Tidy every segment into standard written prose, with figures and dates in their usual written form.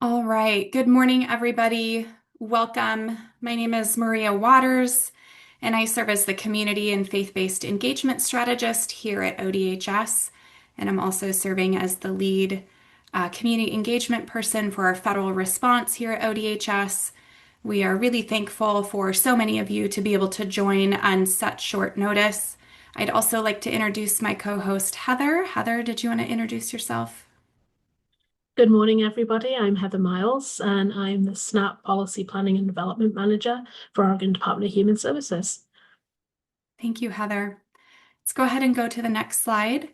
All right. Good morning, everybody. Welcome. My name is Maria Waters, and I serve as the Community and Faith-Based Engagement Strategist here at ODHS. And I'm also serving as the lead community engagement person for our federal response here at ODHS. We are really thankful for so many of you to be able to join on such short notice. I'd also like to introduce my co-host, Heather. Heather, did you want to introduce yourself? Good morning, everybody. I'm Heather Miles, and I'm the SNAP Policy Planning and Development Manager for Oregon Department of Human Services. Thank you, Heather. Let's go ahead and go to the next slide.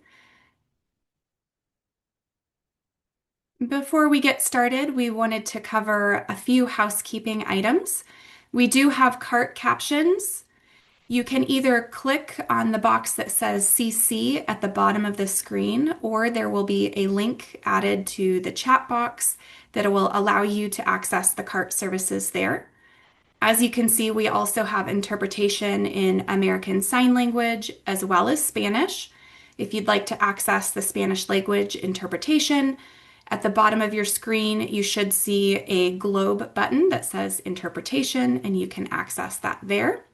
Before we get started, we wanted to cover a few housekeeping items. We do have CART captions. You can either click on the box that says CC at the bottom of the screen, or there will be a link added to the chat box that will allow you to access the CART services there. As you can see, we also have interpretation in American Sign Language as well as Spanish. If you'd like to access the Spanish language interpretation, at the bottom of your screen, you should see a globe button that says interpretation, and you can access that there.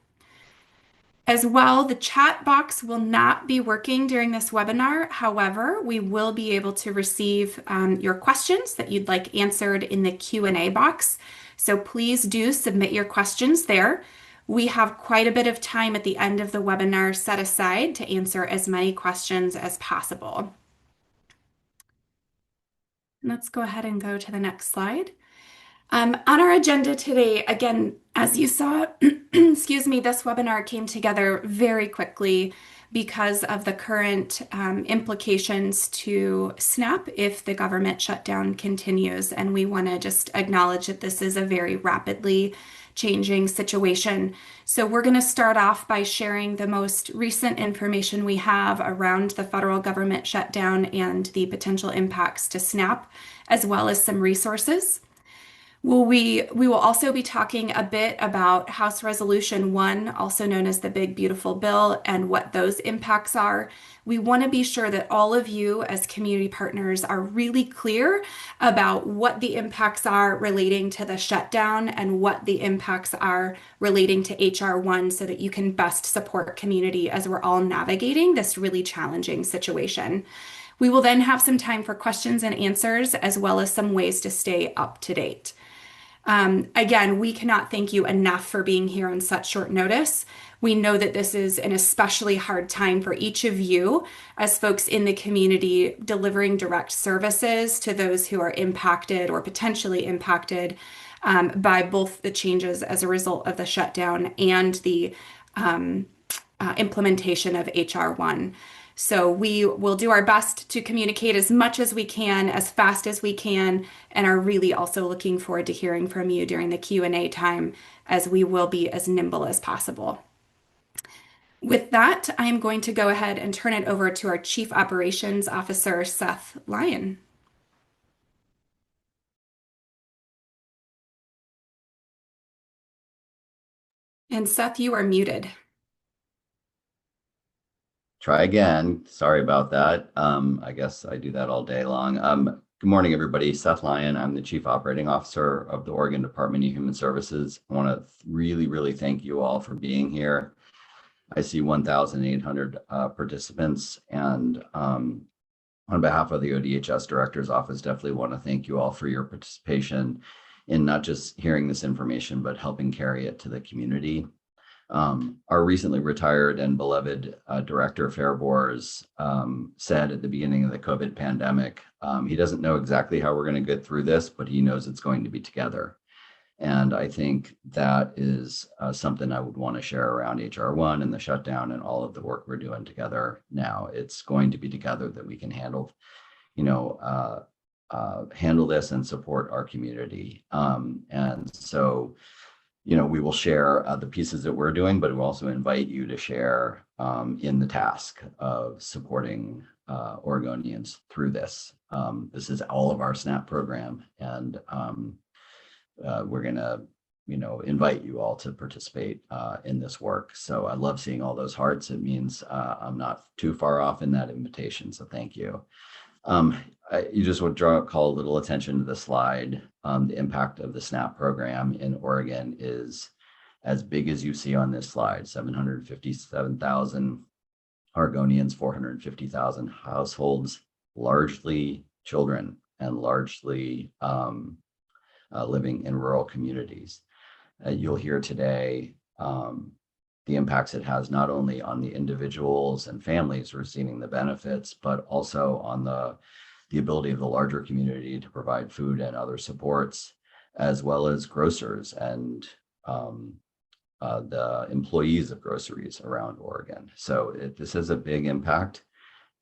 As well, the chat box will not be working during this webinar. However, we will be able to receive your questions that you'd like answered in the Q&A box. So please do submit your questions there. We have quite a bit of time at the end of the webinar set aside to answer as many questions as possible. Let's go ahead and go to the next slide. On our agenda today, again, as you saw, excuse me, this webinar came together very quickly because of the current implications to SNAP if the government shutdown continues. And we want to just acknowledge that this is a very rapidly changing situation. So we're going to start off by sharing the most recent information we have around the federal government shutdown and the potential impacts to SNAP, as well as some resources. We will also be talking a bit about House Resolution 1, also known as the Big Beautiful Bill, and what those impacts are. We want to be sure that all of you as community partners are really clear about what the impacts are relating to the shutdown and what the impacts are relating to HR 1 so that you can best support community as we're all navigating this really challenging situation. We will then have some time for questions and answers, as well as some ways to stay up to date. Again, we cannot thank you enough for being here on such short notice. We know that this is an especially hard time for each of you as folks in the community delivering direct services to those who are impacted or potentially impacted by both the changes as a result of the shutdown and the implementation of HR 1. So we will do our best to communicate as much as we can, as fast as we can, and are really also looking forward to hearing from you during the Q&A time, as we will be as nimble as possible. With that, I'm going to go ahead and turn it over to our Chief Operations Officer, Seth Lyon. And Seth, you are muted. Try again. Sorry about that. I guess I do that all day long. Good morning, everybody. Seth Lyon. I'm the Chief Operating Officer of the Oregon Department of Human Services. I want to really thank you all for being here. I see 1,800 participants, and on behalf of the ODHS Director's Office, definitely want to thank you all for your participation in not just hearing this information, but helping carry it to the community. Our recently retired and beloved Director Fairbours said at the beginning of the COVID pandemic, he doesn't know exactly how we're going to get through this, but he knows it's going to be together. And I think that is something I would want to share around HR 1 and the shutdown and all of the work we're doing together now. It's going to be together that we can handle this and support our community. And so we will share the pieces that we're doing, but we'll also invite you to share in the task of supporting Oregonians through this. This is all of our SNAP program, and we're going to, invite you all to participate in this work. So I love seeing all those hearts. It means I'm not too far off in that invitation. So thank you. You just would call a little attention to the slide. The impact of the SNAP program in Oregon is as big as you see on this slide, 757,000 Oregonians, 450,000 households, largely children and largely living in rural communities. You'll hear today the impacts it has not only on the individuals and families receiving the benefits, but also on the ability of the larger community to provide food and other supports, as well as grocers and the employees of groceries around Oregon. So this is a big impact,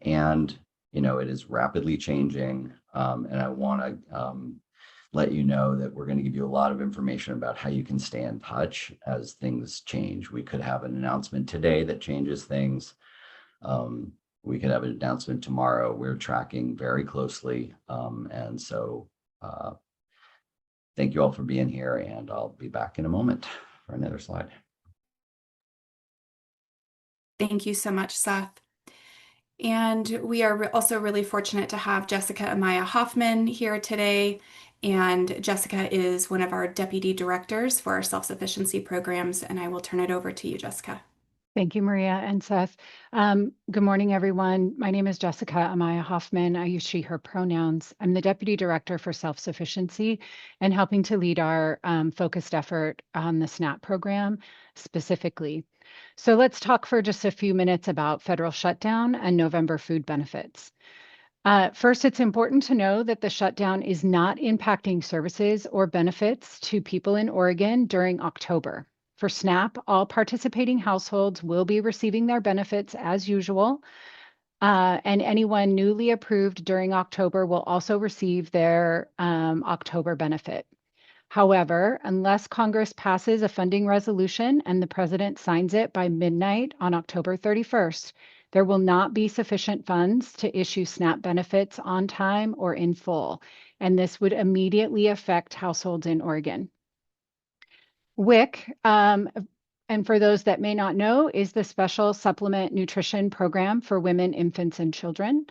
and it is rapidly changing. And I want to let you know that we're going to give you a lot of information about how you can stay in touch as things change. We could have an announcement today that changes things. We could have an announcement tomorrow. We're tracking very closely. And so thank you all for being here, and I'll be back in a moment for another slide. Thank you so much, Seth. And we are also really fortunate to have Jessica Amaya Hoffman here today. And Jessica is one of our deputy directors for our self-sufficiency programs. And I will turn it over to you, Jessica. Thank you, Maria and Seth. Good morning, everyone. My name is Jessica Amaya Hoffman. I use she, her pronouns. I'm the Deputy Director for Self-Sufficiency and helping to lead our focused effort on the SNAP program specifically. So let's talk for just a few minutes about federal shutdown and November food benefits. First, it's important to know that the shutdown is not impacting services or benefits to people in Oregon during October. For SNAP, all participating households will be receiving their benefits as usual, and anyone newly approved during October will also receive their October benefit. However, unless Congress passes a funding resolution and the president signs it by midnight on October 31st, there will not be sufficient funds to issue SNAP benefits on time or in full, and this would immediately affect households in Oregon. WIC, and for those that may not know, is the Special Supplement Nutrition Program for women, infants, and children.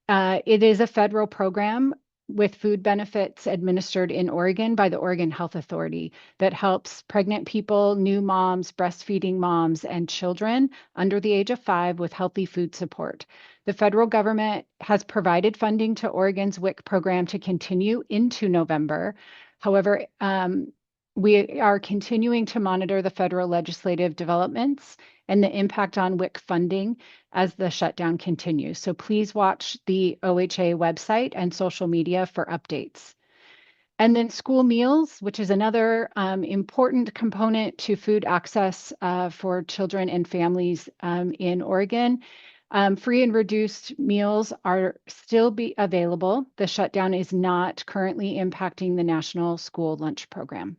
It is a federal program with food benefits administered in Oregon by the Oregon Health Authority that helps pregnant people, new moms, breastfeeding moms, and children under the age of 5 with healthy food support. The federal government has provided funding to Oregon's WIC program to continue into November. However, we are continuing to monitor the federal legislative developments and the impact on WIC funding as the shutdown continues. So please watch the OHA website and social media for updates. And then school meals, which is another important component to food access for children and families in Oregon. Free and reduced meals are still be available. The shutdown is not currently impacting the National School Lunch Program.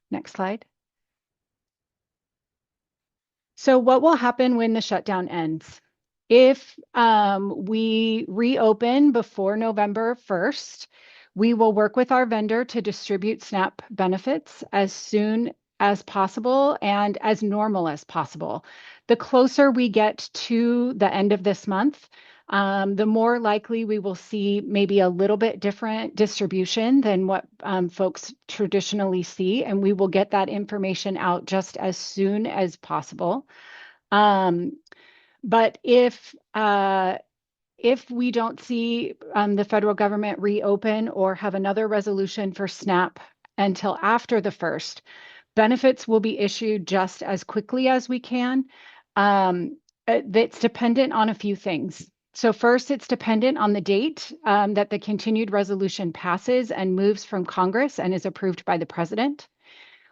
Next slide. So what will happen when the shutdown ends? If we reopen before November 1st, we will work with our vendor to distribute SNAP benefits as soon as possible and as normal as possible. The closer we get to the end of this month, the more likely we will see maybe a little bit different distribution than what folks traditionally see, and we will get that information out just as soon as possible. But if we don't see the federal government reopen or have another resolution for SNAP until after the 1st, benefits will be issued just as quickly as we can. That's dependent on a few things. So first, it's dependent on the date that the continued resolution passes and moves from Congress and is approved by the president.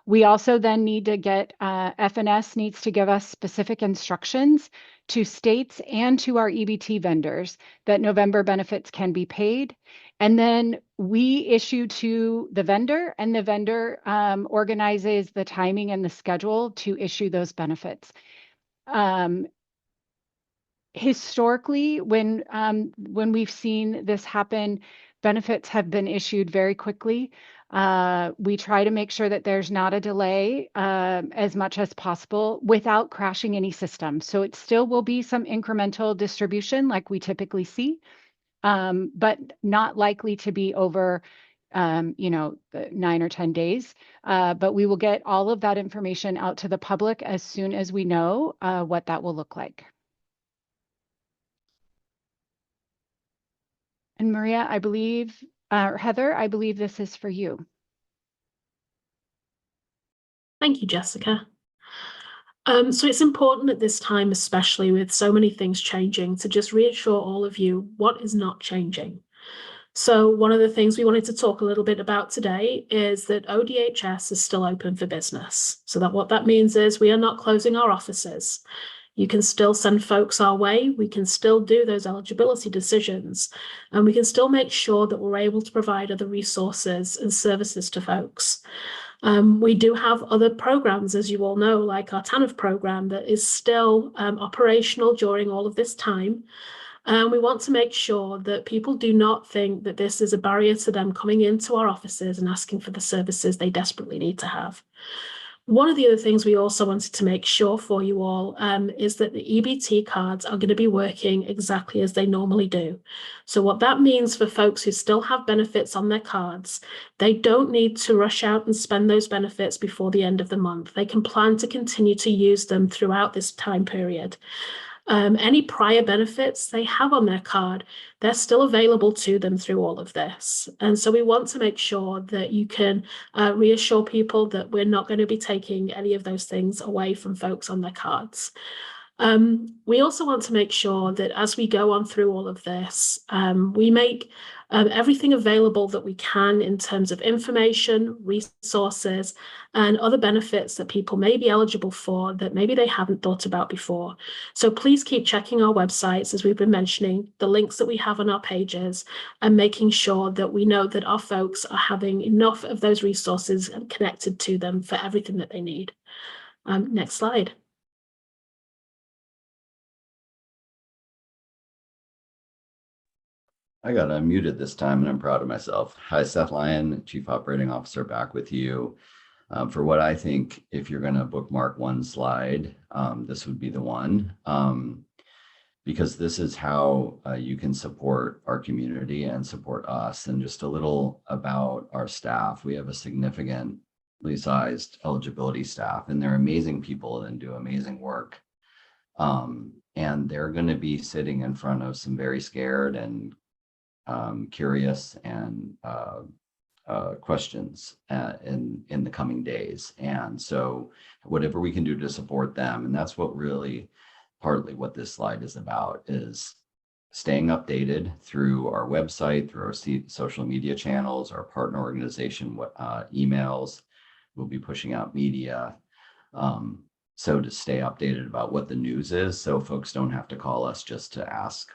We also then need to get, FNS needs to give us specific instructions to states and to our EBT vendors that November benefits can be paid. And then we issue to the vendor, and the vendor organizes the timing and the schedule to issue those benefits. Historically, when we've seen this happen, benefits have been issued very quickly. We try to make sure that there's not a delay as much as possible without crashing any system. So it still will be some incremental distribution like we typically see. but not likely to be over 9 or 10 days. But we will get all of that information out to the public as soon as we know what that will look like. And Maria, I believe, or Heather, I believe this is for you. Thank you, Jessica. So it's important at this time, especially with so many things changing, to just reassure all of you what is not changing. So one of the things we wanted to talk a little bit about today is that ODHS is still open for business. So that what that means is we are not closing our offices. You can still send folks our way. We can still do those eligibility decisions, and we can still make sure that we're able to provide other resources and services to folks. We do have other programs, as you all know, like our TANF program that is still operational during all of this time. And we want to make sure that people do not think that this is a barrier to them coming into our offices and asking for the services they desperately need to have. One of the other things we also wanted to make sure for you all is that the EBT cards are going to be working exactly as they normally do. So what that means for folks who still have benefits on their cards, they don't need to rush out and spend those benefits before the end of the month. They can plan to continue to use them throughout this time period. Any prior benefits they have on their card, they're still available to them through all of this. And so we want to make sure that you can reassure people that we're not going to be taking any of those things away from folks on their cards. We also want to make sure that as we go on through all of this, we make everything available that we can in terms of information, resources, and other benefits that people may be eligible for that maybe they haven't thought about before. So please keep checking our websites, as we've been mentioning, the links that we have on our pages, and making sure that we know that our folks are having enough of those resources connected to them for everything that they need. Next slide. I got unmuted this time and I'm proud of myself. Hi, Seth Lyon, Chief Operating Officer, back with you. For what I think, if you're going to bookmark one slide, this would be the one, because this is how you can support our community and support us. And just a little about our staff. We have a significantly sized eligibility staff, and they're amazing people and do amazing work. And they're going to be sitting in front of some very scared and curious and questions in the coming days. And so whatever we can do to support them, and that's what really partly what this slide is about, is staying updated through our website, through our social media channels, our partner organization emails. We'll be pushing out media. So to stay updated about what the news is, so folks don't have to call us just to ask,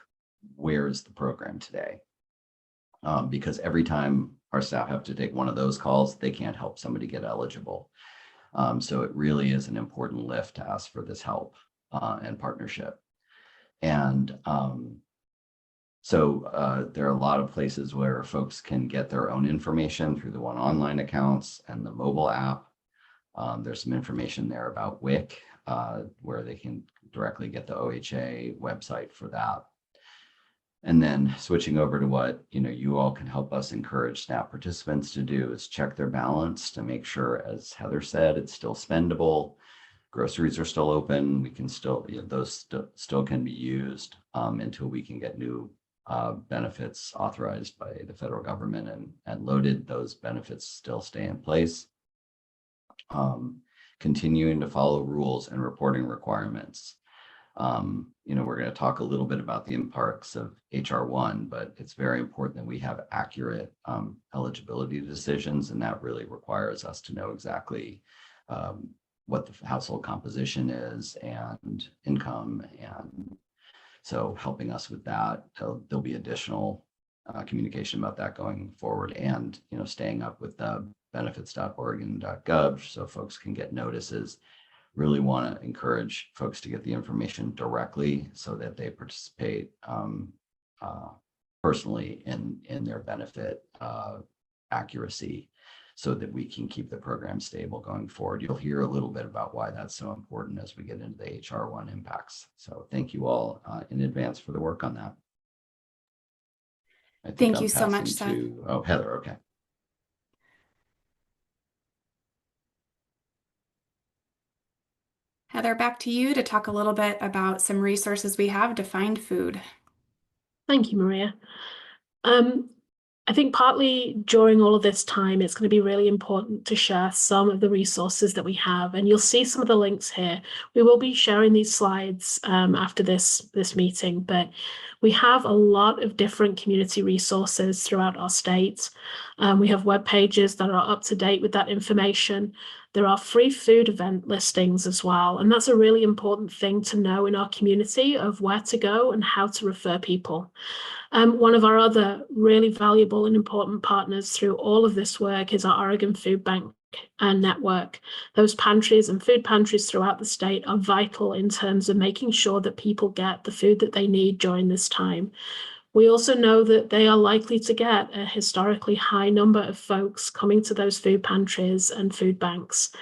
where is the program today? Because every time our staff have to take one of those calls, they can't help somebody get eligible. So it really is an important lift to ask for this help and partnership. And so there are a lot of places where folks can get their own information through the One Online accounts and the mobile app. There's some information there about WIC, where they can directly get the OHA website for that. And then switching over to what you all can help us encourage SNAP participants to do is check their balance to make sure, as Heather said, it's still spendable. Groceries are still open. We can still, those still can be used until we can get new benefits authorized by the federal government and loaded. Those benefits still stay in place. Continuing to follow rules and reporting requirements. We're going to talk a little bit about the impacts of HR1, but it's very important that we have accurate eligibility decisions, and that really requires us to know exactly what the household composition is and income. And so helping us with that, there'll be additional communication about that going forward, and staying up with the benefits.oregon.gov so folks can get notices. Really want to encourage folks to get the information directly so that they participate personally in their benefit accuracy, so that we can keep the program stable going forward. You'll hear a little bit about why that's so important as we get into the HR1 impacts. So thank you all in advance for the work on that. I think Thank I'm you so much, passing Seth. to, oh, Heather, okay. Heather, back to you to talk a little bit about some resources we have to find food. Thank you, Maria. Um, I think partly during all of this time, it's going to be really important to share some of the resources that we have, and you'll see some of the links here. We will be sharing these slides after this meeting, but we have a lot of different community resources throughout our state. We have web pages that are up to date with that information. There are free food event listings as well, and that's a really important thing to know in our community of where to go and how to refer people. One of our other really valuable and important partners through all of this work is our Oregon Food Bank network. Those pantries and food pantries throughout the state are vital in terms of making sure that people get the food that they need during this time. We also know that they are likely to get a historically high number of folks coming to those food pantries and food banks.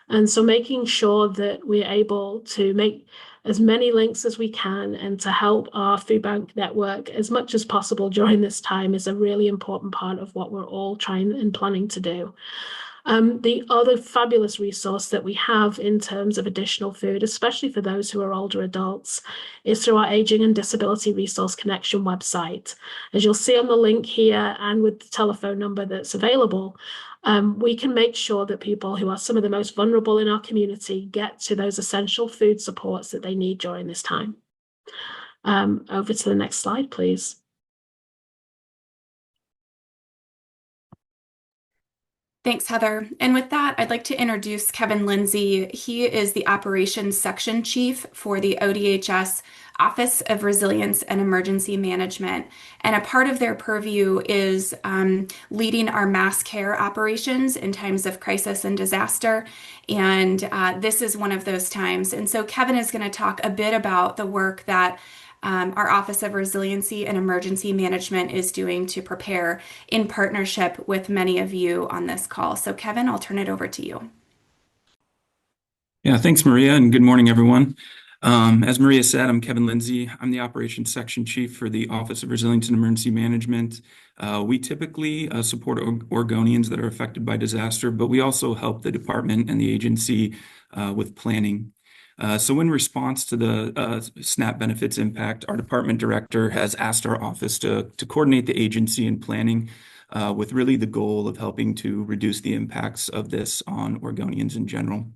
And so making sure that we're able to make as many links as we can and to help our food bank network as much as possible during this time is a really important part of what we're all trying and planning to do. The other fabulous resource that we have in terms of additional food, especially for those who are older adults, is through our Aging and Disability Resource Connection website. As you'll see on the link here and with the telephone number that's available, we can make sure that people who are some of the most vulnerable in our community get to those essential food supports that they need during this time. Over to the next slide, please. Thanks, Heather. And with that, I'd like to introduce Kevin Lindsay. He is the Operations Section Chief for the ODHS Office of Resilience and Emergency Management. And a part of their purview is leading our mass care operations in times of crisis and disaster. And this is one of those times. And so Kevin is going to talk a bit about the work that our Office of Resiliency and Emergency Management is doing to prepare in partnership with many of you on this call. So, Kevin, I'll turn it over to you. Yeah, thanks, Maria, and good morning, everyone. As Maria said, I'm Kevin Lindsay. I'm the Operations Section Chief for the Office of Resilience and Emergency Management. We typically support Oregonians that are affected by disaster, but we also help the department and the agency with planning. So in response to the SNAP benefits impact, our department director has asked our office to coordinate the agency in planning with really the goal of helping to reduce the impacts of this on Oregonians in general.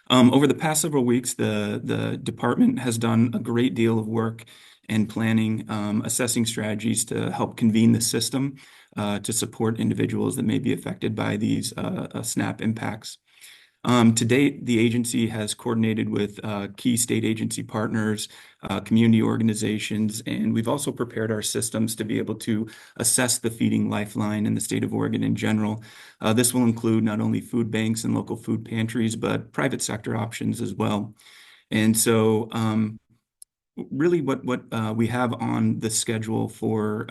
Over the past several weeks, the department has done a great deal of work in planning, assessing strategies to help convene the system to support individuals that may be affected by these SNAP impacts. To date, the agency has coordinated with key state agency partners, community organizations, and we've also prepared our systems to be able to assess the feeding lifeline in the state of Oregon in general. This will include not only food banks and local food pantries, but private sector options as well. And so really what we have on the schedule for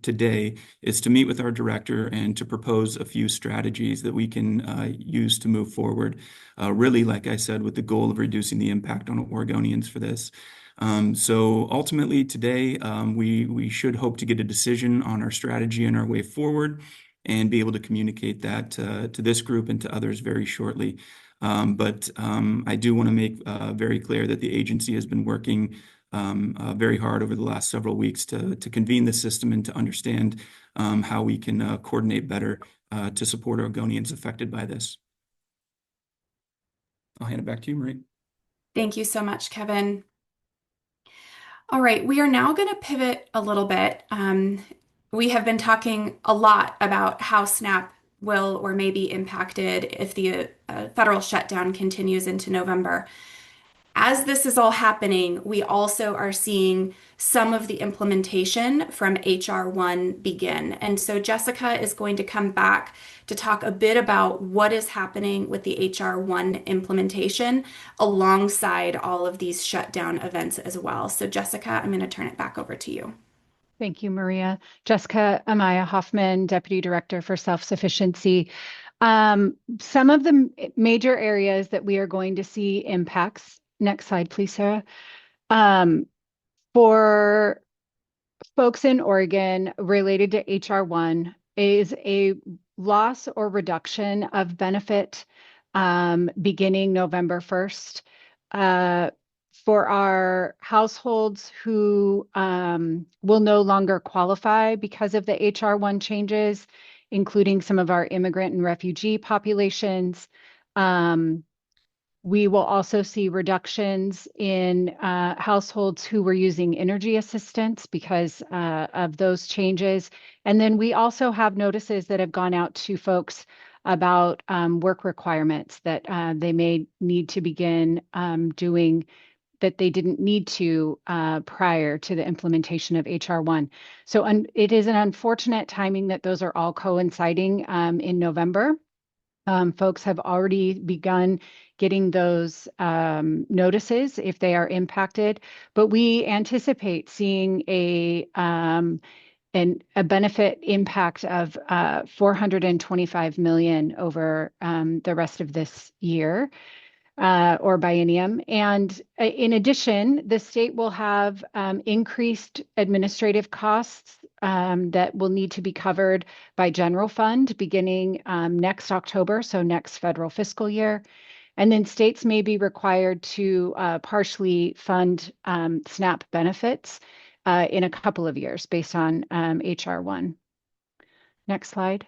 today is to meet with our director and to propose a few strategies that we can use to move forward, really, like I said, with the goal of reducing the impact on Oregonians for this. So ultimately today, we should hope to get a decision on our strategy and our way forward and be able to communicate that to this group and to others very shortly. But I do want to make very clear that the agency has been working very hard over the last several weeks to convene the system and to understand how we can coordinate better to support Oregonians affected by this. I'll hand it back to you, Marie. Thank you so much, Kevin. All right, we are now going to pivot a little bit. We have been talking a lot about how SNAP will or may be impacted if the federal shutdown continues into November. As this is all happening, we also are seeing some of the implementation from HR 1 begin. And so Jessica is going to come back to talk a bit about what is happening with the HR 1 implementation alongside all of these shutdown events as well. So Jessica, I'm going to turn it back over to you. Thank you, Maria. Jessica Amaya Hoffman, Deputy Director for Self-Sufficiency. Some of the major areas that we are going to see impacts. Next slide, please, Sarah. For folks in Oregon related to HR1 is a loss or reduction of benefit beginning November 1st. For our households who will no longer qualify because of the HR1 changes, including some of our immigrant and refugee populations. We will also see reductions in households who were using energy assistance because of those changes. And then we also have notices that have gone out to folks about work requirements that they may need to begin doing that they didn't need to prior to the implementation of HR1. So it is an unfortunate timing that those are all coinciding in November. Folks have already begun getting those notices if they are impacted, but we anticipate seeing a benefit impact of 425 million over the rest of this year or biennium. And in addition, the state will have increased administrative costs that will need to be covered by general fund beginning next October, so next federal fiscal year. And then states may be required to partially fund SNAP benefits in a couple of years based on HR1. Next slide.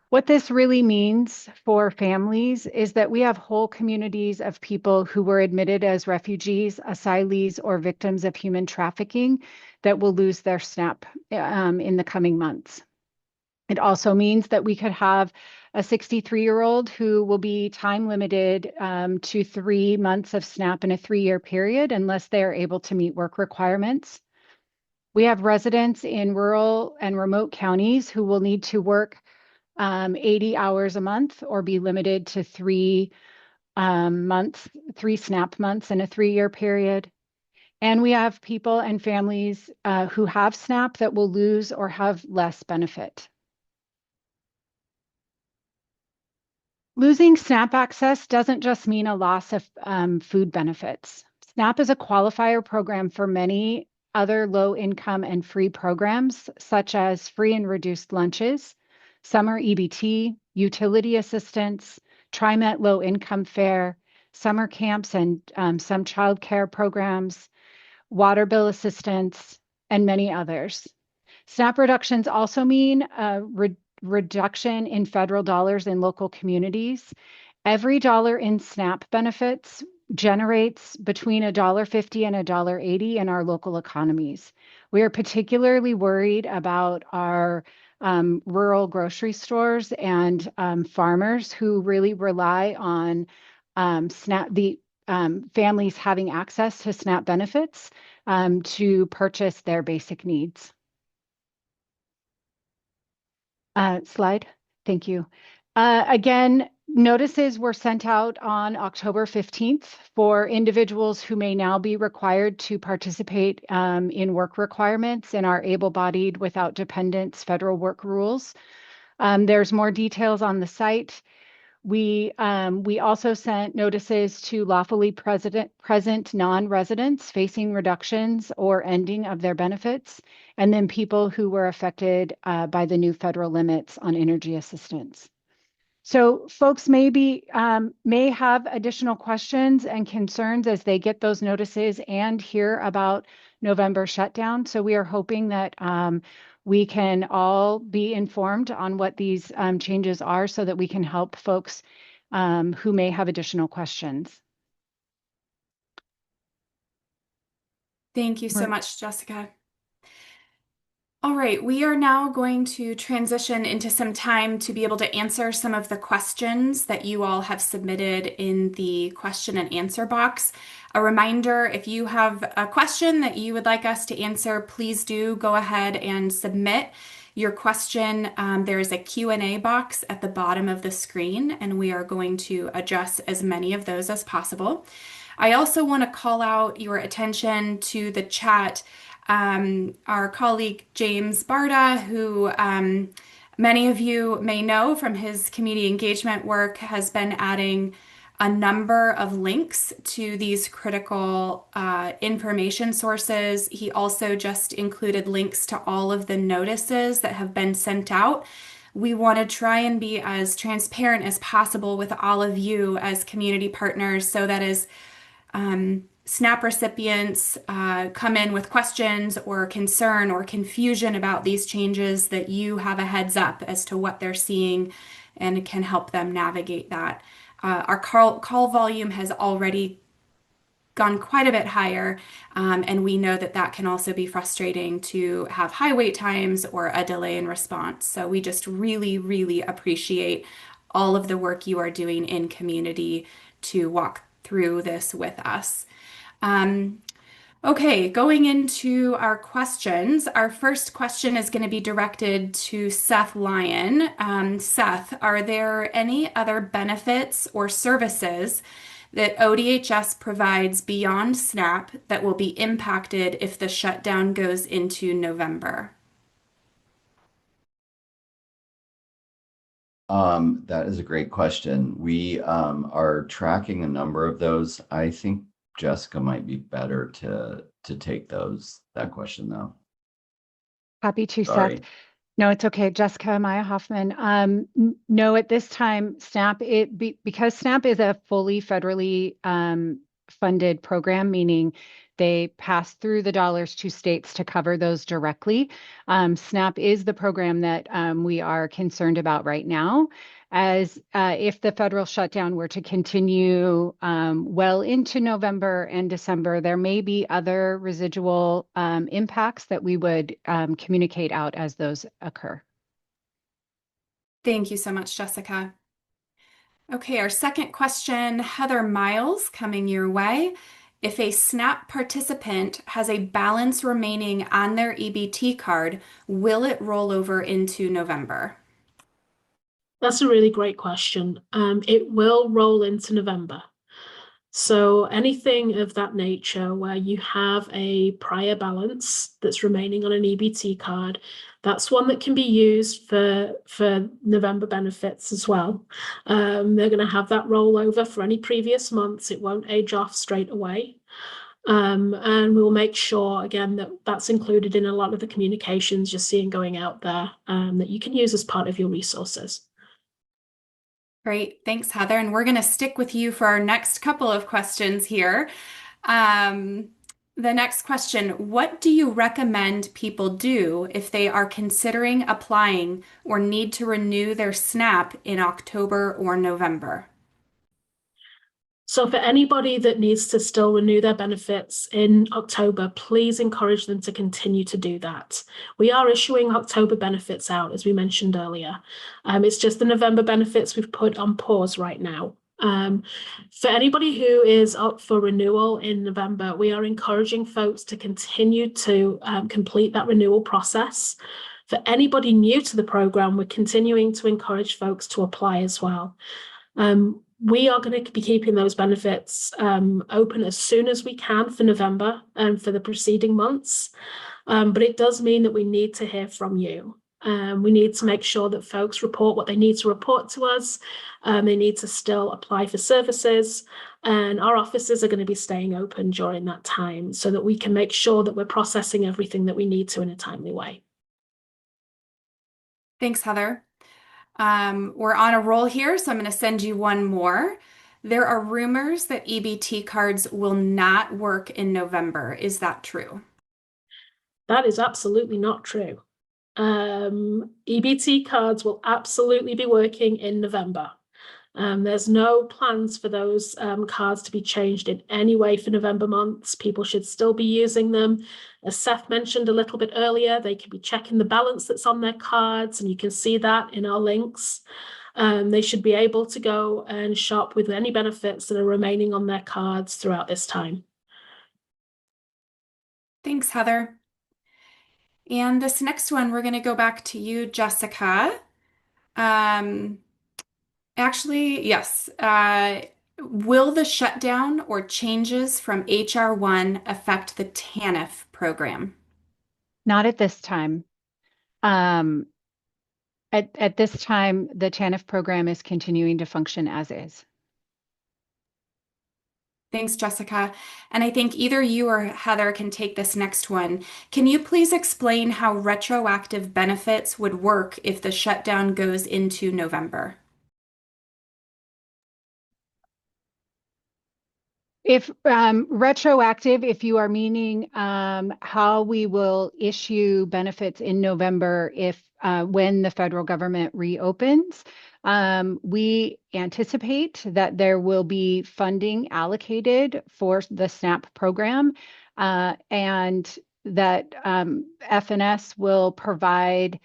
What this really means for families is that we have whole communities of people who were admitted as refugees, asylees, or victims of human trafficking that will lose their SNAP in the coming months. It also means that we could have a 63-year-old who will be time limited to 3 months of SNAP in a 3-year period unless they are able to meet work requirements. We have residents in rural and remote counties who will need to work 80 hours a month or be limited to 3 SNAP months in a 3-year period. And we have people and families who have SNAP that will lose or have less benefit. Losing SNAP access doesn't just mean a loss of food benefits. SNAP is a qualifier program for many other low-income and free programs, such as free and reduced lunches, summer EBT, utility assistance, TriMet low-income fare, summer camps and some childcare programs, water bill assistance, and many others. SNAP reductions also mean a reduction in federal dollars in local communities. Every dollar in SNAP benefits generates between $1.50 and $1.80 in our local economies. We are particularly worried about our rural grocery stores and farmers who really rely on families having access to SNAP benefits to purchase their basic needs. Slide. Thank you. Again, notices were sent out on October 15th for individuals who may now be required to participate in work requirements in our able-bodied without dependents federal work rules. There's more details on the site. We also sent notices to lawfully present non-residents facing reductions or ending of their benefits, and then people who were affected by the new federal limits on energy assistance. So folks may have additional questions and concerns as they get those notices and hear about November shutdown. So we are hoping that we can all be informed on what these changes are so that we can help folks who may have additional questions. Thank you so much, Jessica. All right, we are now going to transition into some time to be able to answer some of the questions that you all have submitted in the question and answer box. A reminder, if you have a question that you would like us to answer, please do go ahead and submit your question. There is a Q&A box at the bottom of the screen, and we are going to address as many of those as possible. I also want to call out your attention to the chat. Our colleague James Barda, who many of you may know from his community engagement work, has been adding a number of links to these critical information sources. He also just included links to all of the notices that have been sent out. We want to try and be as transparent as possible with all of you as community partners so that as SNAP recipients come in with questions or concern or confusion about these changes, that you have a heads up as to what they're seeing and can help them navigate that. Our call volume has already gone quite a bit higher, and we know that that can also be frustrating to have high wait times or a delay in response. So we just really, really appreciate all of the work you are doing in community to walk through this with us. Okay, going into our questions. Our first question is going to be directed to Seth Lyon. Seth, are there any other benefits or services that ODHS provides beyond SNAP that will be impacted if the shutdown goes into November? That is a great question. We are tracking a number of those. I think Jessica might be better to take that question though. Happy to, Seth. Sorry. No, it's okay. Jessica Maya Hoffman. No, at this time, because SNAP is a fully federally funded program, meaning they pass through the dollars to states to cover those directly. SNAP is the program that we are concerned about right now. As if the federal shutdown were to continue well into November and December, there may be other residual impacts that we would communicate out as those occur. Thank you so much, Jessica. Okay, our second question, Heather Miles, coming your way. If a SNAP participant has a balance remaining on their EBT card, will it roll over into November? That's a really great question. It will roll into November. So anything of that nature where you have a prior balance that's remaining on an EBT card, that's one that can be used for November benefits as well. They're going to have that rollover for any previous months. It won't age off straight away. And we'll make sure, again, that that's included in a lot of the communications you're seeing going out there that you can use as part of your resources. Great. Thanks, Heather. And we're going to stick with you for our next couple of questions here. The next question, what do you recommend people do if they are considering applying or need to renew their SNAP in October or November? So for anybody that needs to still renew their benefits in October, please encourage them to continue to do that. We are issuing October benefits out, as we mentioned earlier. It's just the November benefits we've put on pause right now. For anybody who is up for renewal in November, we are encouraging folks to continue to complete that renewal process. For anybody new to the program, we're continuing to encourage folks to apply as well. We are going to be keeping those benefits open as soon as we can for November and for the preceding months. But it does mean that we need to hear from you. We need to make sure that folks report what they need to report to us. They need to still apply for services. And our offices are going to be staying open during that time so that we can make sure that we're processing everything that we need to in a timely way. Thanks, Heather. We're on a roll here, so I'm going to send you one more. There are rumors that EBT cards will not work in November. Is that true? That is absolutely not true. EBT cards will absolutely be working in November. There's no plans for those cards to be changed in any way for November months. People should still be using them. As Seth mentioned a little bit earlier, they can be checking the balance that's on their cards, and you can see that in our links. They should be able to go and shop with any benefits that are remaining on their cards throughout this time. Thanks, Heather. And this next one, we're going to go back to you, Jessica. Actually, yes. Will the shutdown or changes from HR1 affect the TANF program? Not at this time. At this time, the TANF program is continuing to function as is. Thanks, Jessica. And I think either you or Heather can take this next one. Can you please explain how retroactive benefits would work if the shutdown goes into November? If retroactive, if you are meaning how we will issue benefits in November if when the federal government reopens, we anticipate that there will be funding allocated for the SNAP program, and that FNS will provide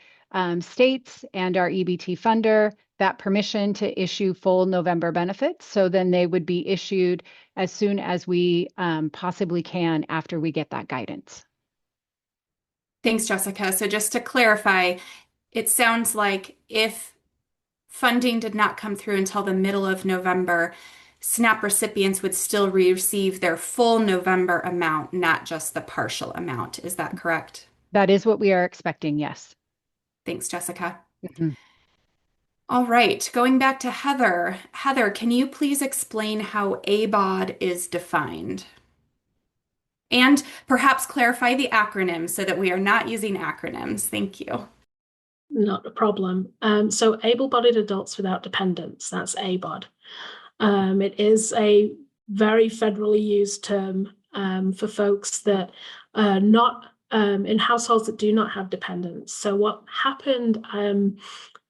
states and our EBT funder that permission to issue full November benefits. So then they would be issued as soon as we possibly can after we get that guidance. Thanks, Jessica. So just to clarify, it sounds like if funding did not come through until the middle of November, SNAP recipients would still receive their full November amount, not just the partial amount. Is that correct? That is what we are expecting, yes. Thanks, Jessica. Mhm. All right, going back to Heather. Heather, can you please explain how ABOD is defined? And perhaps clarify the acronym so that we are not using acronyms. Thank you. Not a problem. So able-bodied adults without dependents, that's ABOD. It is a very federally used term for folks that are not in households that do not have dependents. So what happened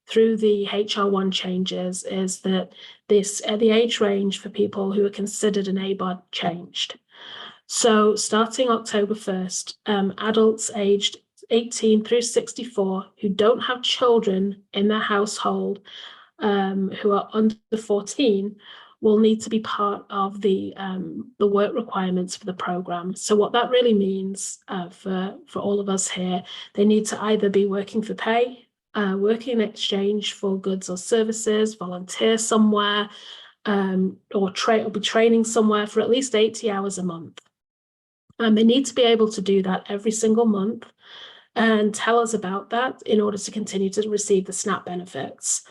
through the HR1 changes is that the age range for people who are considered an ABOD changed. So starting October 1st, adults aged 18 through 64 who don't have children in their household who are under 14 will need to be part of the work requirements for the program. So what that really means for all of us here, they need to either be working for pay, working in exchange for goods or services, volunteer somewhere, or be training somewhere for at least 80 hours a month. And they need to be able to do that every single month and tell us about that in order to continue to receive the SNAP benefits.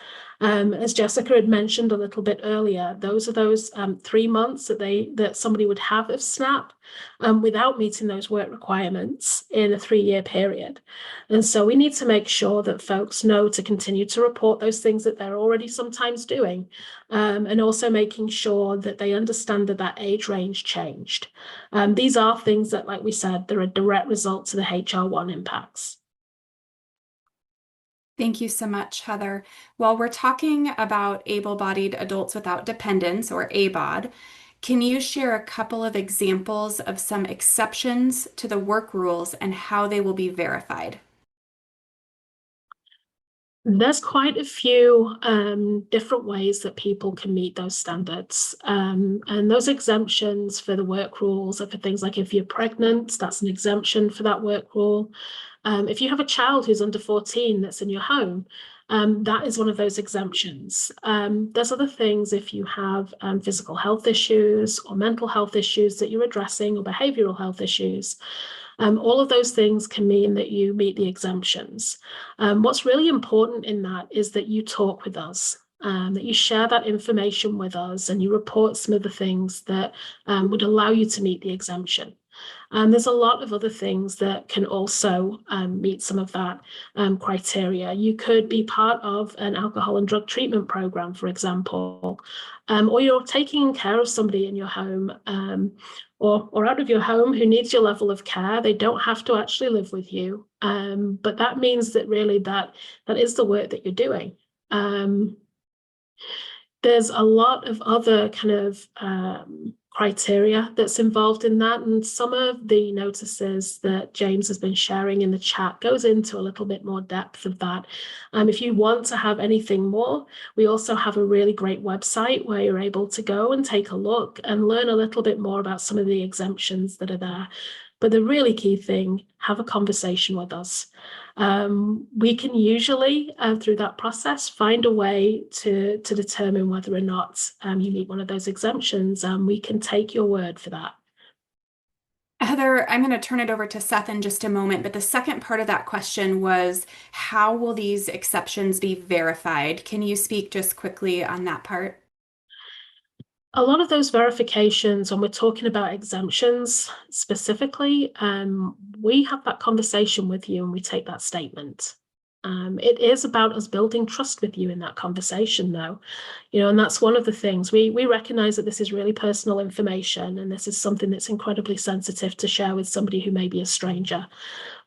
As Jessica had mentioned a little bit earlier, those are those 3 months that somebody would have of SNAP without meeting those work requirements in a 3-year period. And so we need to make sure that folks know to continue to report those things that they're already sometimes doing, and also making sure that they understand that age range changed. These are things that, like we said, they're a direct result to the HR1 impacts. Thank you so much, Heather. While we're talking about able-bodied adults without dependents, or ABOD, can you share a couple of examples of some exceptions to the work rules and how they will be verified? There's quite a few different ways that people can meet those standards. And those exemptions for the work rules are for things like if you're pregnant, that's an exemption for that work rule. If you have a child who's under 14 that's in your home, that is one of those exemptions. There's other things if you have physical health issues or mental health issues that you're addressing or behavioral health issues. All of those things can mean that you meet the exemptions. What's really important in that is that you talk with us, that you share that information with us and you report some of the things that would allow you to meet the exemption. And there's a lot of other things that can also meet some of that criteria. You could be part of an alcohol and drug treatment program, for example, or you're taking care of somebody in your home or out of your home who needs your level of care. They don't have to actually live with you, but that means that really that is the work that you're doing. There's a lot of other kind of criteria that's involved in that. And some of the notices that James has been sharing in the chat goes into a little bit more depth of that. If you want to have anything more, we also have a really great website where you're able to go and take a look and learn a little bit more about some of the exemptions that are there. But the really key thing, have a conversation with us. We can usually, through that process, find a way to determine whether or not you meet one of those exemptions. We can take your word for that. Heather, I'm going to turn it over to Seth in just a moment, but the second part of that question was, how will these exceptions be verified? Can you speak just quickly on that part? A lot of those verifications, when we're talking about exemptions specifically, we have that conversation with you and we take that statement. It is about us building trust with you in that conversation, though, and that's one of the things we recognize that this is really personal information and this is something that's incredibly sensitive to share with somebody who may be a stranger.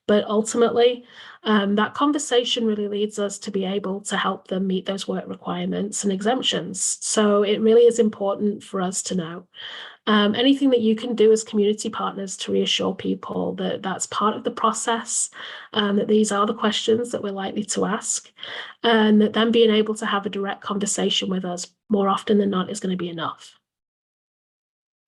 But ultimately, that conversation really leads us to be able to help them meet those work requirements and exemptions. So it really is important for us to know. Anything that you can do as community partners to reassure people that that's part of the process, that these are the questions that we're likely to ask, and that them being able to have a direct conversation with us more often than not is going to be enough.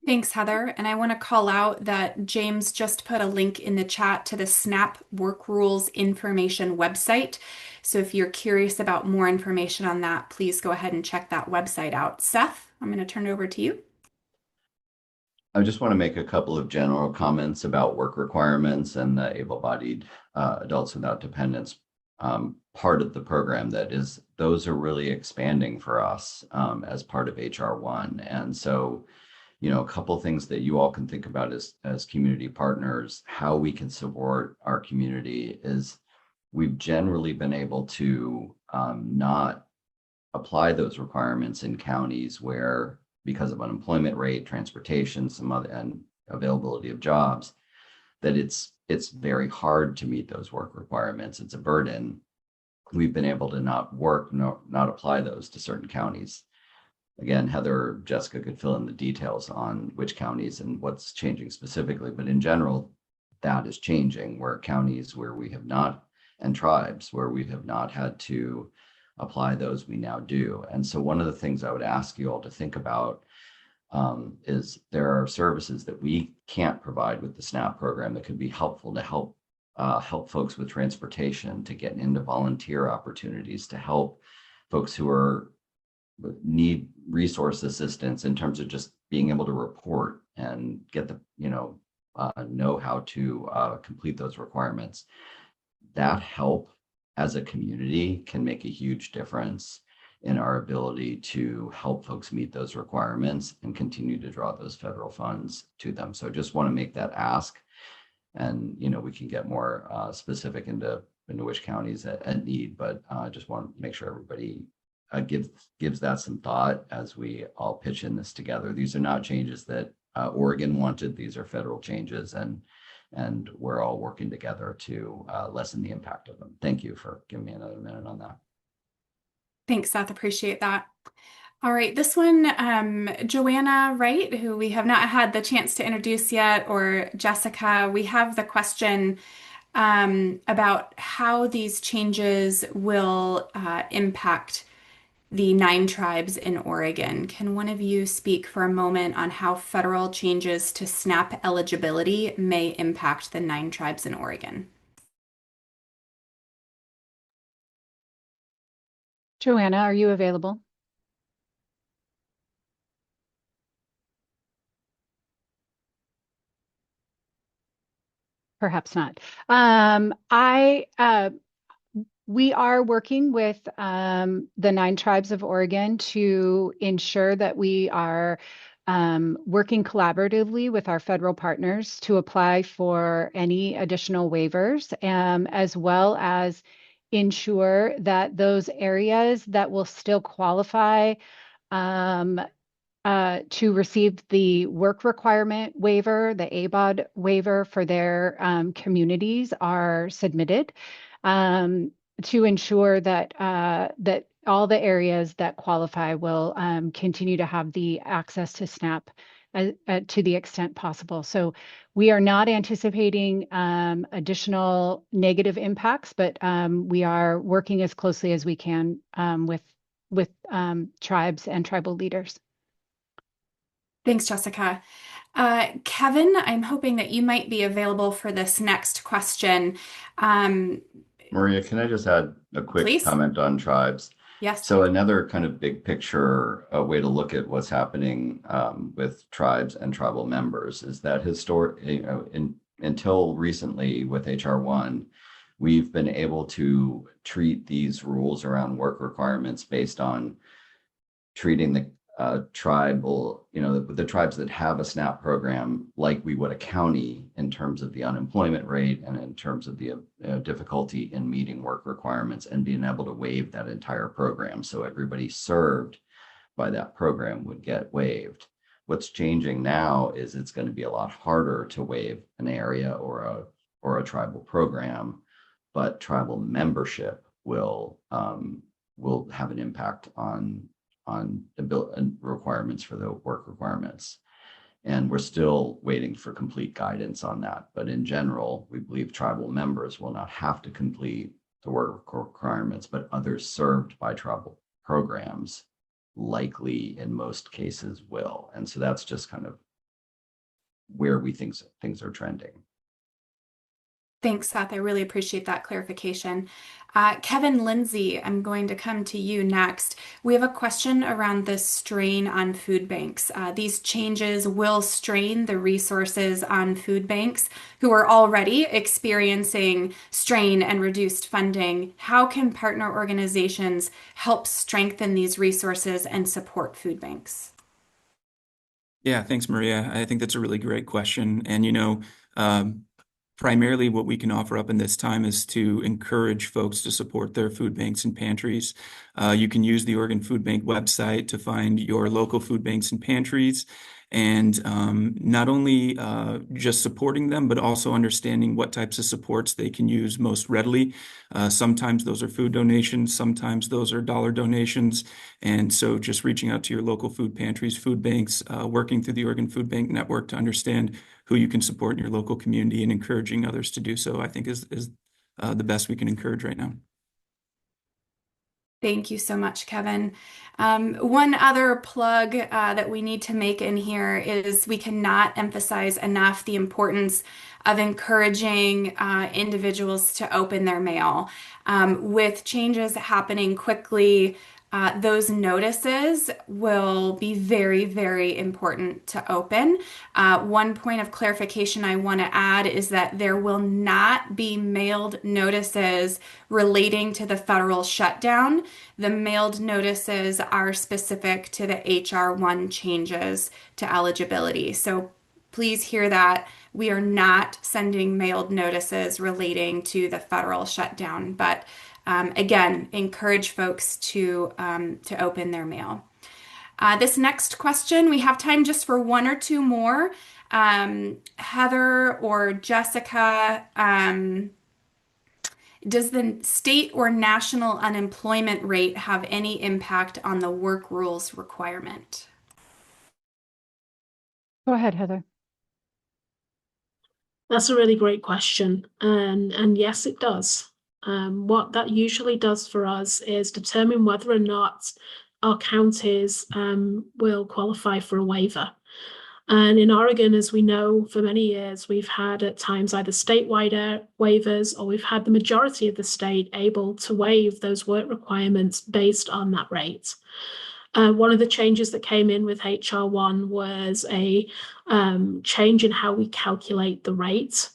Thanks, Heather. And I want to call out that James just put a link in the chat to the SNAP Work Rules Information website. So if you're curious about more information on that, please go ahead and check that website out. Seth, I'm going to turn it over to you. I just want to make a couple of general comments about work requirements and the able-bodied adults without dependents part of the program. Those are really expanding for us as part of HR1. And so, a couple of things that you all can think about as community partners, how we can support our community is we've generally been able to not apply those requirements in counties where, because of unemployment rate, transportation, some other, and availability of jobs, that it's very hard to meet those work requirements. It's a burden. We've been able to not apply those to certain counties. Again, Heather or Jessica could fill in the details on which counties and what's changing specifically, but in general, that is changing, where counties where we have not, and tribes where we have not had to apply those, we now do. And so one of the things I would ask you all to think about is there are services that we can't provide with the SNAP program that could be helpful to help folks with transportation, to get into volunteer opportunities, to help folks who need resource assistance in terms of just being able to report and get the, know how to complete those requirements. That help as a community can make a huge difference in our ability to help folks meet those requirements and continue to draw those federal funds to them. So just want to make that ask, and we can get more specific into which counties at need, but just want to make sure everybody gives that some thought as we all pitch in this together. These are not changes that Oregon wanted. These are federal changes, and we're all working together to lessen the impact of them. Thank you for giving me another minute on that. Thanks, Seth. Appreciate that. All right, this one, Joanna Wright, who we have not had the chance to introduce yet, or Jessica, we have the question about how these changes will impact the 9 tribes in Oregon. Can one of you speak for a moment on how federal changes to SNAP eligibility may impact the 9 tribes in Oregon? Joanna, are you available? Perhaps not. We are working with the 9 tribes of Oregon to ensure that we are working collaboratively with our federal partners to apply for any additional waivers, as well as ensure that those areas that will still qualify to receive the work requirement waiver, the ABOD waiver for their communities are submitted. To ensure that that all the areas that qualify will continue to have the access to SNAP to the extent possible. So we are not anticipating additional negative impacts, but we are working as closely as we can with tribes and tribal leaders. Thanks, Jessica. Kevin, I'm hoping that you might be available for this next question. Maria, can I just add a quick comment on tribes? Yes. So another kind of big picture way to look at what's happening with tribes and tribal members is that until recently with HR1, we've been able to treat these rules around work requirements based on treating tribal, the tribes that have a SNAP program, like we would a county in terms of the unemployment rate and in terms of the difficulty in meeting work requirements, and being able to waive that entire program. So everybody served by that program would get waived. What's changing now is it's going to be a lot harder to waive an area or a tribal program, but tribal membership will have an impact on the bill and requirements for the work requirements. And we're still waiting for complete guidance on that. But in general, we believe tribal members will not have to complete the work requirements, but others served by tribal programs likely in most cases will. And so that's just kind of where we think things are trending. Thanks, Seth. I really appreciate that clarification. Kevin Lindsay, I'm going to come to you next. We have a question around the strain on food banks. These changes will strain the resources on food banks who are already experiencing strain and reduced funding. How can partner organizations help strengthen these resources and support food banks? Yeah, thanks, Maria. I think that's a really great question. And, primarily what we can offer up in this time is to encourage folks to support their food banks and pantries. You can use the Oregon Food Bank website to find your local food banks and pantries, and not only just supporting them, but also understanding what types of supports they can use most readily. Sometimes those are food donations, sometimes those are dollar donations. And so just reaching out to your local food pantries, food banks, working through the Oregon Food Bank Network to understand who you can support in your local community and encouraging others to do so, I think is the best we can encourage right now. Thank you so much, Kevin. One other plug that we need to make in here is we cannot emphasize enough the importance of encouraging individuals to open their mail. With changes happening quickly, those notices will be very, very important to open. One point of clarification I want to add is that there will not be mailed notices relating to the federal shutdown. The mailed notices are specific to the HR1 changes to eligibility. So please hear that. We are not sending mailed notices relating to the federal shutdown, but again, encourage folks to open their mail. This next question, we have time just for one or two more. Heather or Jessica, does the state or national unemployment rate have any impact on the work rules requirement? Go ahead, Heather. That's a really great question. And yes, it does. What that usually does for us is determine whether or not our counties will qualify for a waiver. And in Oregon, as we know, for many years, we've had at times either statewide waivers, or we've had the majority of the state able to waive those work requirements based on that rate. One of the changes that came in with HR1 was a change in how we calculate the rate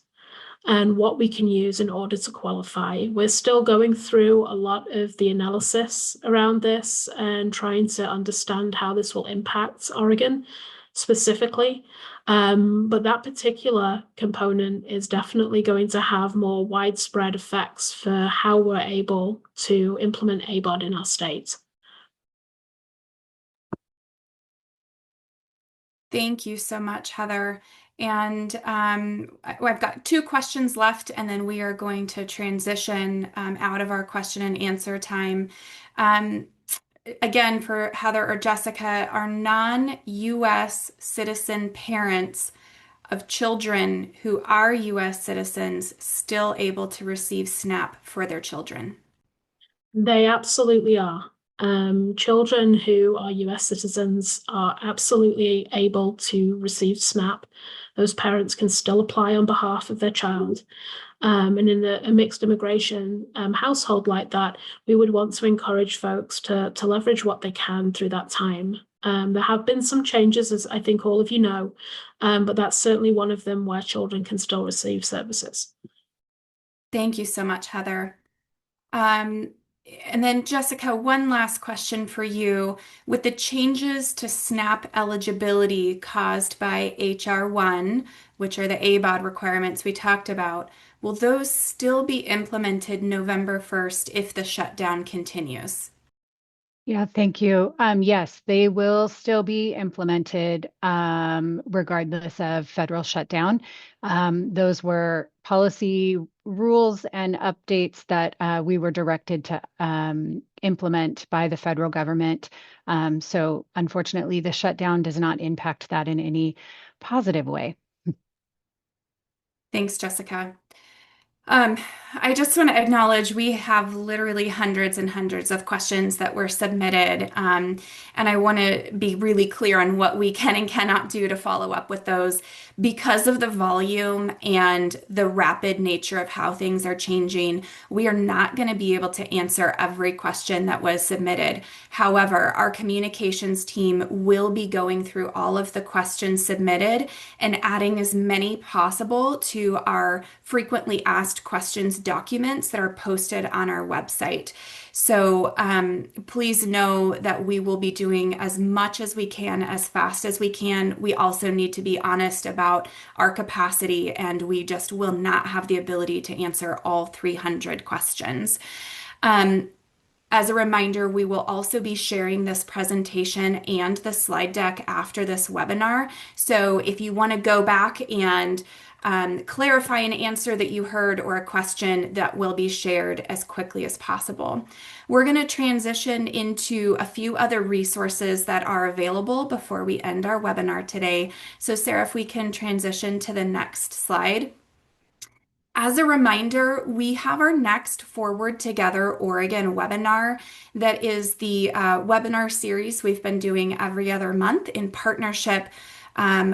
and what we can use in order to qualify. We're still going through a lot of the analysis around this and trying to understand how this will impact Oregon specifically. But that particular component is definitely going to have more widespread effects for how we're able to implement ABOD in our state. Thank you so much, Heather. And I've got two questions left, and then we are going to transition out of our question and answer time. Again, for Heather or Jessica, are non-US citizen parents of children who are US citizens still able to receive SNAP for their children? They absolutely are. Children who are US citizens are absolutely able to receive SNAP. Those parents can still apply on behalf of their child. And in a mixed immigration household like that, we would want to encourage folks to leverage what they can through that time. There have been some changes, as I think all of you know, but that's certainly one of them where children can still receive services. Thank you so much, Heather. And then, Jessica, one last question for you. With the changes to SNAP eligibility caused by HR1, which are the ABOD requirements we talked about, will those still be implemented November 1st if the shutdown continues? Yeah, thank you. Yes, they will still be implemented regardless of federal shutdown. Those were policy rules and updates that we were directed to implement by the federal government. So unfortunately, the shutdown does not impact that in any positive way. Thanks, Jessica. Um, I just want to acknowledge we have literally hundreds and hundreds of questions that were submitted. And I want to be really clear on what we can and cannot do to follow up with those because of the volume and the rapid nature of how things are changing. We are not going to be able to answer every question that was submitted. However, our communications team will be going through all of the questions submitted and adding as many possible to our frequently asked questions documents that are posted on our website. So please know that we will be doing as much as we can, as fast as we can. We also need to be honest about our capacity, and we just will not have the ability to answer all 300 questions. Um, as a reminder, we will also be sharing this presentation and the slide deck after this webinar. So if you want to go back and clarify an answer that you heard or a question, that will be shared as quickly as possible. We're going to transition into a few other resources that are available before we end our webinar today. So Sarah, if we can transition to the next slide. As a reminder, we have our next Forward Together Oregon webinar. That is the webinar series we've been doing every other month in partnership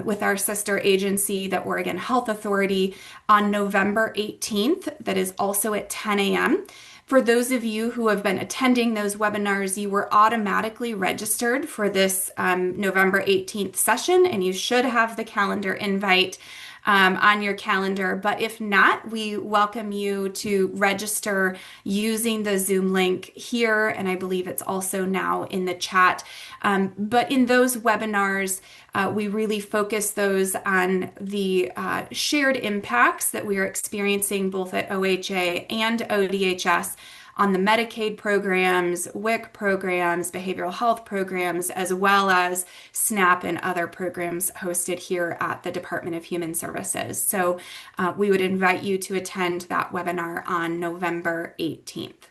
with our sister agency, the Oregon Health Authority, on November 18th. That is also at 10 a.m. For those of you who have been attending those webinars, you were automatically registered for this November 18th session, and you should have the calendar invite on your calendar. But if not, we welcome you to register using the Zoom link here, and I believe it's also now in the chat. But in those webinars, we really focus those on the shared impacts that we are experiencing both at OHA and ODHS on the Medicaid programs, WIC programs, behavioral health programs, as well as SNAP and other programs hosted here at the Department of Human Services. So we would invite you to attend that webinar on November 18th.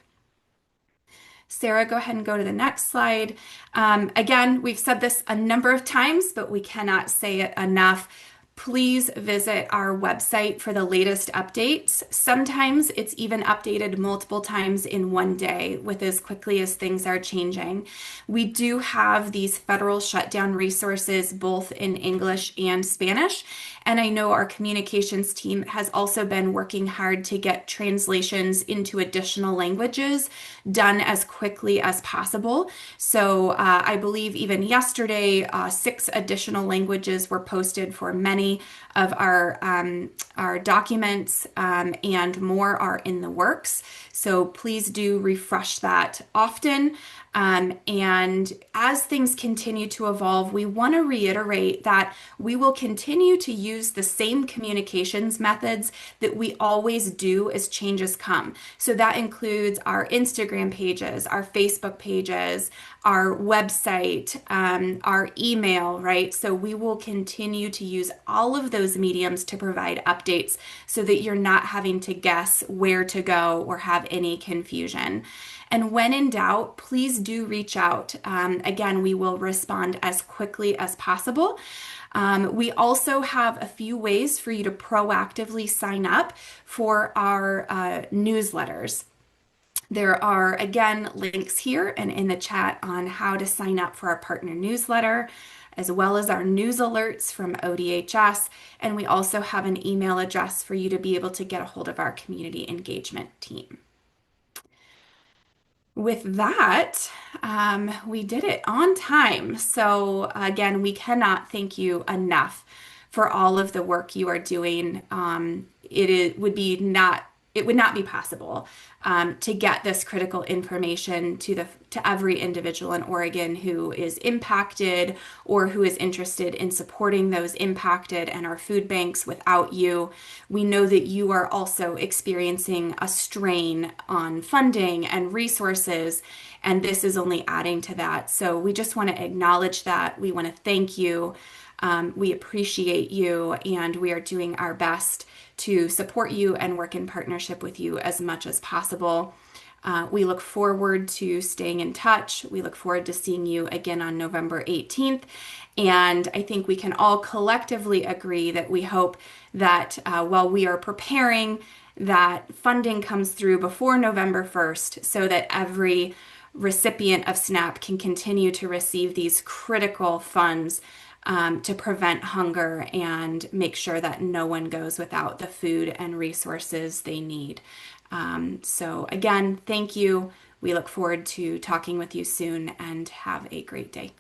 Sarah, go ahead and go to the next slide. Again, we've said this a number of times, but we cannot say it enough. Please visit our website for the latest updates. Sometimes it's even updated multiple times in one day with as quickly as things are changing. We do have these federal shutdown resources both in English and Spanish. And I know our communications team has also been working hard to get translations into additional languages done as quickly as possible. So I believe even yesterday, 6 additional languages were posted for many of our documents, and more are in the works. So please do refresh that often. And as things continue to evolve, we want to reiterate that we will continue to use the same communications methods that we always do as changes come. So that includes our Instagram pages, our Facebook pages, our website, our email, right? So we will continue to use all of those mediums to provide updates so that you're not having to guess where to go or have any confusion. And when in doubt, please do reach out. Again, we will respond as quickly as possible. We also have a few ways for you to proactively sign up for our newsletters. There are, again, links here and in the chat on how to sign up for our partner newsletter, as well as our news alerts from ODHS. And we also have an email address for you to be able to get a hold of our community engagement team. With that, we did it on time. So again, we cannot thank you enough for all of the work you are doing. Would be not it would not be possible to get this critical information to every individual in Oregon who is impacted or who is interested in supporting those impacted and our food banks without you. We know that you are also experiencing a strain on funding and resources, and this is only adding to that. So we just want to acknowledge that. We want to thank you. We appreciate you, and we are doing our best to support you and work in partnership with you as much as possible. We look forward to staying in touch. We look forward to seeing you again on November 18th. And I think we can all collectively agree that we hope that while we are preparing, that funding comes through before November 1st so that every recipient of SNAP can continue to receive these critical funds to prevent hunger and make sure that no one goes without the food and resources they need. So again, thank you. We look forward to talking with you soon, and have a great day.